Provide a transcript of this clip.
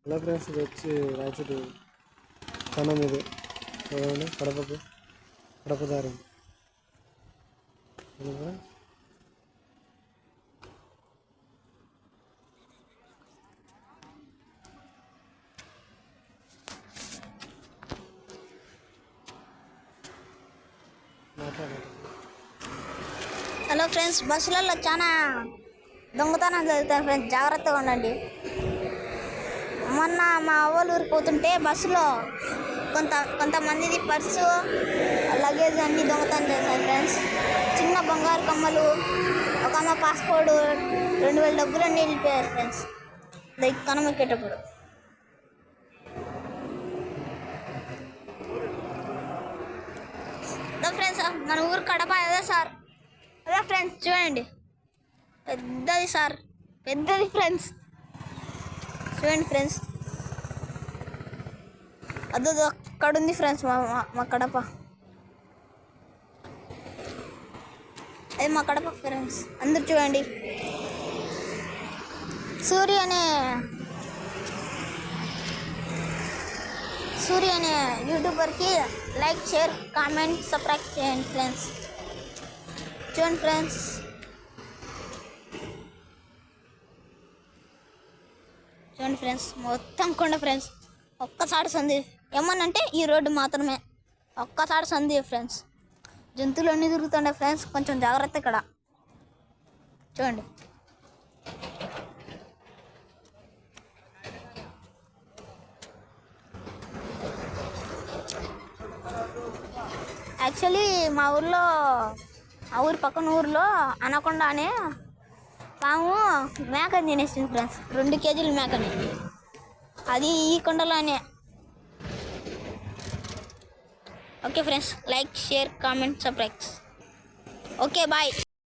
Hello friends, ఇది వచ్చి రాయచూరు కనం. ఇది చూడండి, కడప దారి. హలో ఫ్రెండ్స్, బస్సులలో చాలా దొంగతనం జరుగుతాయి ఫ్రెండ్స్, జాగ్రత్తగా ఉండండి. మొన్న మా అవ్వలు ఊరికి పోతుంటే బస్సులో కొంతమందిది పర్సు, లగేజ్ అన్నీ దొంగతనం చేశారు ఫ్రెండ్స్. చిన్న బంగారు కమ్మలు, ఒక అమ్మ పాస్పోర్ట్, 2000 డబ్బులు అన్నీ వెళ్ళిపోయారు ఫ్రెండ్స్ లైక్ కనమెక్కేటప్పుడు. ఫ్రెండ్స్, మన ఊరు కడప అదే సార్. అదే ఫ్రెండ్స్, చూడండి పెద్దది సార్, పెద్దది ఫ్రెండ్స్. చూడండి ఫ్రెండ్స్, అదో అక్కడ ఉంది ఫ్రెండ్స్ మా కడప. అది మా కడప ఫ్రెండ్స్. అందరు చూడండి. సూర్య అనే యూట్యూబర్కి లైక్, షేర్, కామెంట్, సబ్స్క్రైబ్ చేయండి ఫ్రెండ్స్. చూడండి ఫ్రెండ్స్, మొత్తం కొండ ఫ్రెండ్స్. ఒక్కసారి సంధి ఏమన్నంటే ఈ రోడ్డు మాత్రమే, ఒక్కసారి సంధి ఫ్రెండ్స్. జంతువులు అన్నీ తిరుగుతుండే ఫ్రెండ్స్, కొంచెం జాగ్రత్త ఇక్కడ. చూడండి, యాక్చువల్లీ మా ఊరు పక్కన ఊరిలో అనకొండ అనే పాము మేకని తినేసింది ఫ్రెండ్స్, 2 కేజీల మేకని. అది ఈ కొండలోనే. Okay friends, like, share, comment, subscribe. Okay, bye.